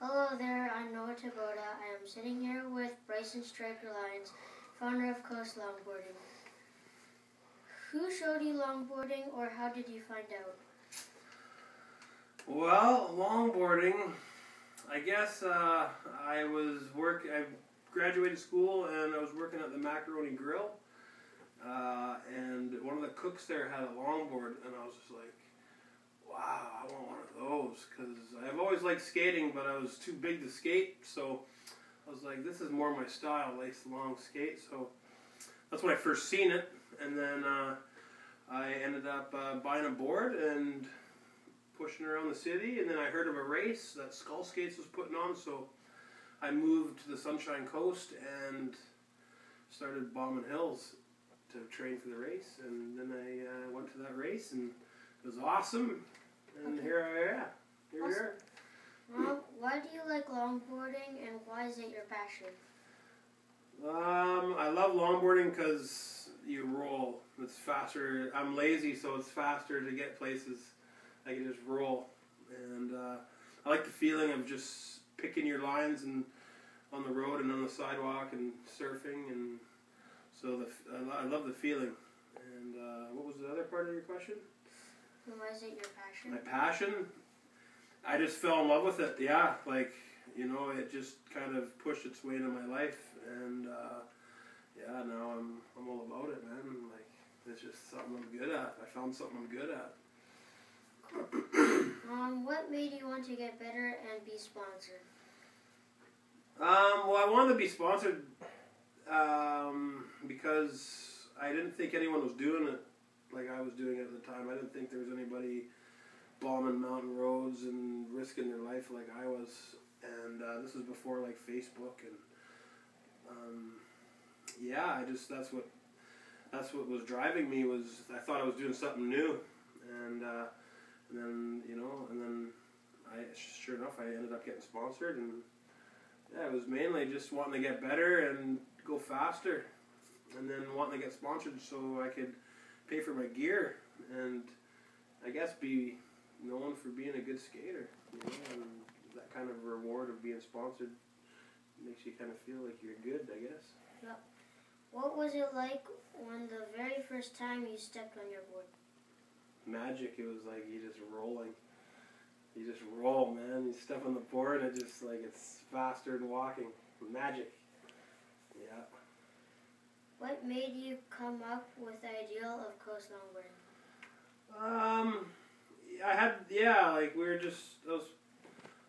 Hello there, I'm Noah Taboda. I am sitting here with Bryson Striker Lyons, founder of Coast Longboarding. Who showed you longboarding, or how did you find out? Well, longboarding, I guess I graduated school and I was working at the Macaroni Grill, and one of the cooks there had a longboard, and I was just like, wow, I want one of those, because I've always liked skating, but I was too big to skate, so I was like, this is more my style, like long skate. So that's when I first seen it, and then I ended up buying a board and pushing around the city, and then I heard of a race that Skull Skates was putting on, so I moved to the Sunshine Coast and started bombing hills to train for the race, and then I went to that race, and it was awesome, and Okay. here I am. Here we are. Why do you like longboarding, and why is it your passion? I love longboarding because you roll. It's faster. I'm lazy, so it's faster to get places. I can just roll, and I like the feeling of just picking your lines and on the road and on the sidewalk and surfing, and so I love the feeling. And what was the other part of your question? And why is it your passion? My passion? I just fell in love with it. Yeah, like, you know, it just kind of pushed its way into my life, and yeah, now I'm all about it, man. Like, it's just something I'm good at. I found something I'm good at. What made you want to get better and be sponsored? Well, I wanted to be sponsored because I didn't think anyone was doing it like I was doing it at the time. I didn't think there was anybody bombing mountain roads and risking their life like I was. And this was before like Facebook, and yeah, that's what was driving me. Was I thought I was doing something new, and then sure enough, I ended up getting sponsored, and yeah, it was mainly just wanting to get better and go faster, and then wanting to get sponsored so I could pay for my gear, and I guess be known for being a good skater, you know, and that kind of reward of being sponsored makes you kind of feel like you're good, I guess. Yep. What was it like when the very first time you stepped on your board? Magic. It was like you just rolling. You just roll, man. You step on the board and it just like it's faster than walking. Magic. Yeah. What made you come up with the idea of Coast Longboarding? I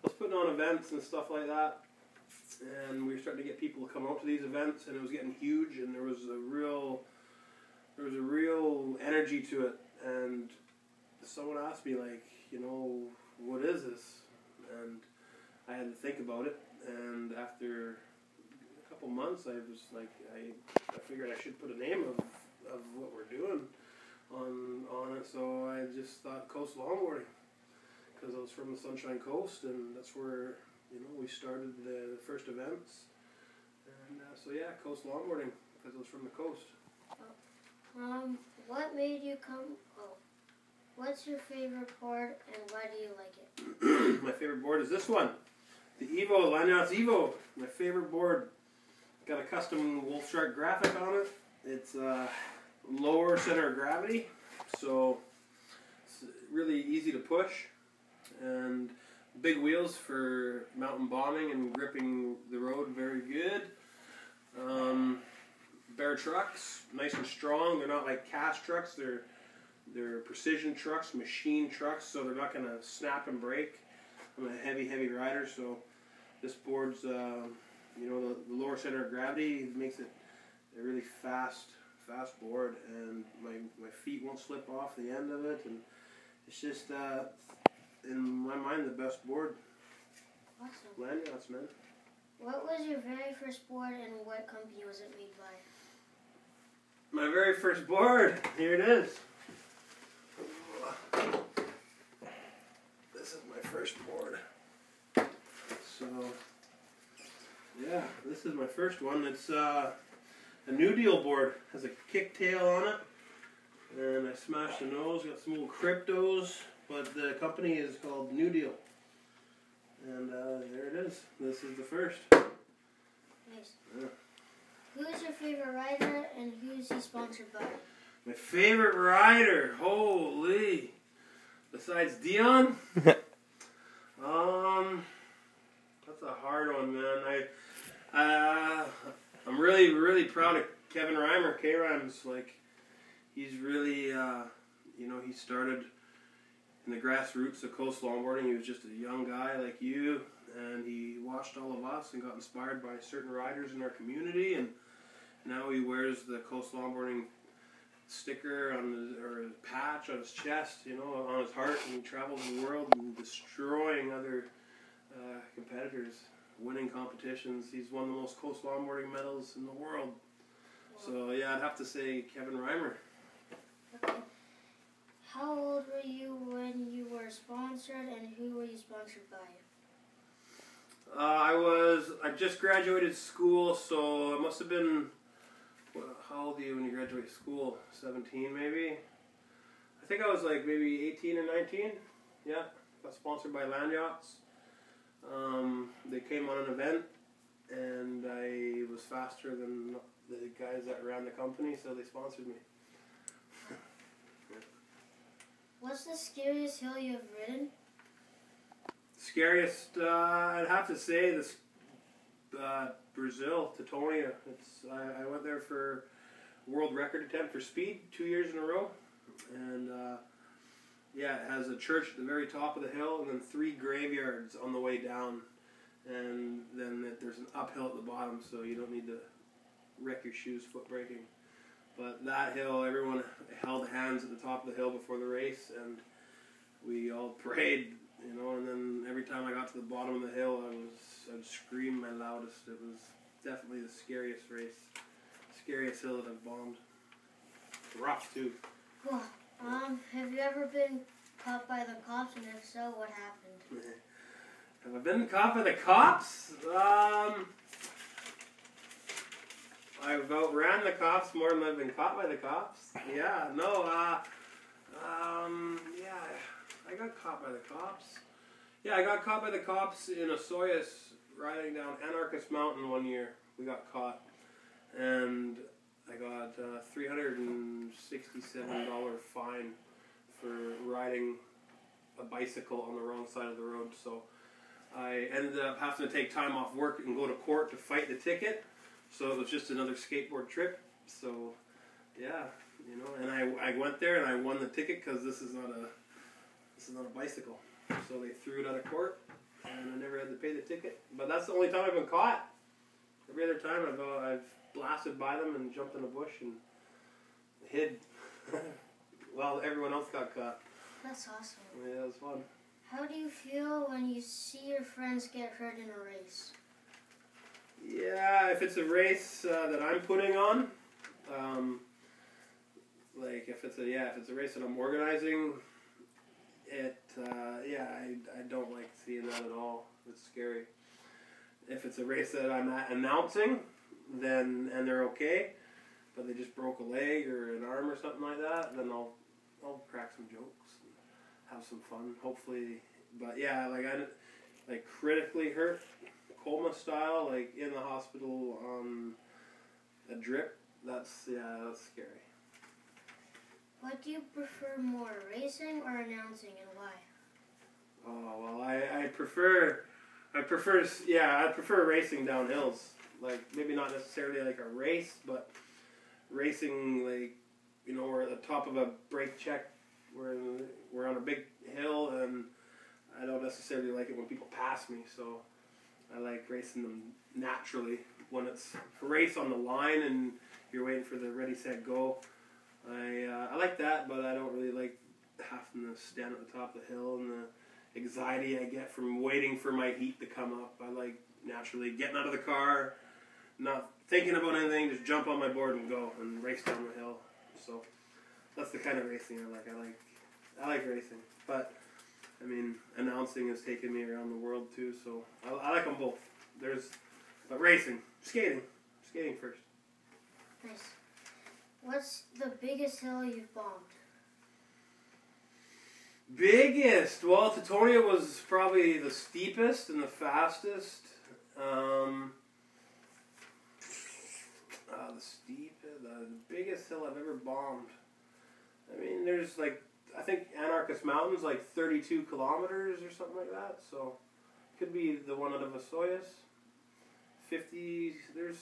was putting on events and stuff like that, and we were starting to get people to come out to these events, and it was getting huge, and there was a real energy to it, and someone asked me, like, you know, what is this? And I had to think about it, and after a couple months, I was like, I figured I should put a name of what we're doing on it, so I just thought Coast Longboarding, because I was from the Sunshine Coast, and that's where, you know, we started the first events, and so yeah, Coast Longboarding, because I was from the coast. What made you come? What's your favorite board, and why do you like it? My favorite board is this one, the Evo, Lanyards Evo. My favorite board. Got a custom Wolfshark graphic on it. It's lower center of gravity, so it's really easy to push, and big wheels for mountain bombing and gripping the road very good. Bear trucks, nice and strong. They're not like cast trucks. They're precision trucks, machine trucks, so they're not going to snap and break. I'm a heavy rider, so this board's, you know, the lower center of gravity makes it a really fast board, and my feet won't slip off the end of it, and it's just, in my mind, the best board. Awesome. Lanyards, man. What was your very first board, and what company was it made by? My very first board, here it is. This is my first board. So, yeah, this is my first one. It's a New Deal board. Has a kick tail on it, and I smashed the nose. Got some little cryptos, but the company is called New Deal. And there it is. is. This is the first. Nice. Yeah. Who is your favorite rider and who is he sponsored by? My favorite rider, holy. Besides Dion? That's a hard one, man. I'm really, really proud of Kevin Reimer. K-Rimes, like, he's really, he started in the grassroots of coast longboarding. He was just a young guy like you, and he watched all of us and got inspired by certain riders in our community, and now he wears the coast longboarding sticker or his patch on his chest, on his heart, and he travels the world and destroying other competitors, winning competitions. He's won the most coast longboarding medals in the world. Wow. So yeah, I'd have to say Kevin Reimer. Okay. How old were you when you were sponsored, and who were you sponsored by? I just graduated school, so I must have been, how old are you when you graduate school? 17 maybe? I think I was like maybe 18 or 19. Yeah, got sponsored by Land Yachts. They came on an event, and I was faster than the guys that ran the company, so they sponsored me. What's the scariest hill you have ridden? Scariest, I'd have to say this Brazil, Teutonia. I went there for world record attempt for speed 2 years in a row, and it has a church at the very top of the hill, and then 3 graveyards on the way down, and then there's an uphill at the bottom, so you don't need to wreck your shoes foot braking. But that hill, everyone held hands at the top of the hill before the race, and we all prayed, and then every time I got to the bottom of the hill, I'd scream my loudest. It was definitely the scariest race, scariest hill that I've bombed. Rough too. Cool. Have you ever been caught by the cops, and if so, what happened? Have I been caught by the cops? I've outran the cops more than I've been caught by the cops. Yeah, no, I got caught by the cops. Yeah, I got caught by the cops in Osoyoos riding down Anarchist Mountain one year. We got caught, and I got a $367 fine for riding a bicycle on the wrong side of the road. So I ended up having to take time off work and go to court to fight the ticket. So it was just another skateboard trip. So yeah, and I went there and I won the ticket because this is not a bicycle. So they threw it out of court, and I never had to pay the ticket. But that's the only time I've been caught. Every other time I've blasted by them and jumped in a bush and hid while everyone else got caught. That's awesome. Yeah, it was fun. How do you feel when you see your friends get hurt in a race? Yeah, if it's a race that I'm putting on, like if it's a race that I'm organizing, I don't like seeing that at all. It's scary. If it's a race that I'm announcing, and they're okay, but they just broke a leg or an arm or something like that, then I'll crack some jokes and have some fun, hopefully. But yeah, I critically hurt, coma style, like in the hospital on a drip. That's scary. What do you prefer more, racing or announcing, and why? Oh well, I prefer racing down hills. Like maybe not necessarily like a race, but racing we're at the top of a brake check. We're on a big hill, and I don't necessarily like it when people pass me. So I like racing them naturally. When it's a race on the line and you're waiting for the ready, set, go, I like that, but I don't really like having to stand at the top of the hill and the anxiety I get from waiting for my heat to come up. I like naturally getting out of the car, not thinking about anything, just jump on my board and go and race down the hill. So that's the kind of racing I like. I like racing, but I mean, announcing has taken me around the world too, so I like them both. But racing, skating first. Nice. What's the biggest hill you've bombed? Biggest? Well, Teutonia was probably the steepest and the fastest. The biggest hill I've ever bombed. I mean, there's like, I think Anarchist Mountain's like 32 kilometers or something like that. So, could be the one out of Osoyoos. 50, there's,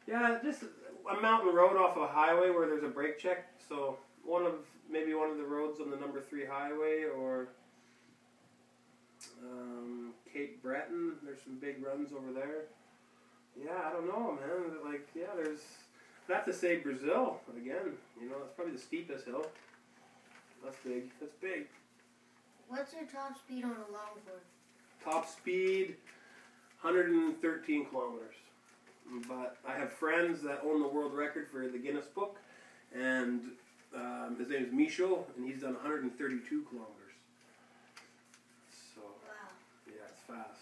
yeah, just a mountain road off a highway where there's a brake check. So, maybe one of the roads on the number 3 highway, or Cape Breton. There's some big runs over there. Yeah, I don't know, man. Like, yeah, there's, I'd have to say Brazil again. You know, that's probably the steepest hill. That's big. That's big. What's your top speed on a longboard? Top speed, 113 kilometers. But I have friends that own the world record for the Guinness Book, and his name is Micho, and he's done 132 kilometers. So, wow. Yeah, it's fast.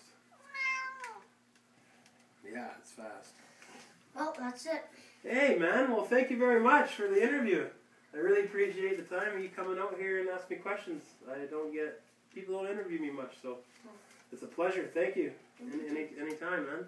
Yeah, it's fast. Well, that's it. Hey, man. Well, thank you very much for the interview. I really appreciate the time of you coming out here and asking me questions. People don't interview me much, so it's a pleasure. Thank you. Anytime, man.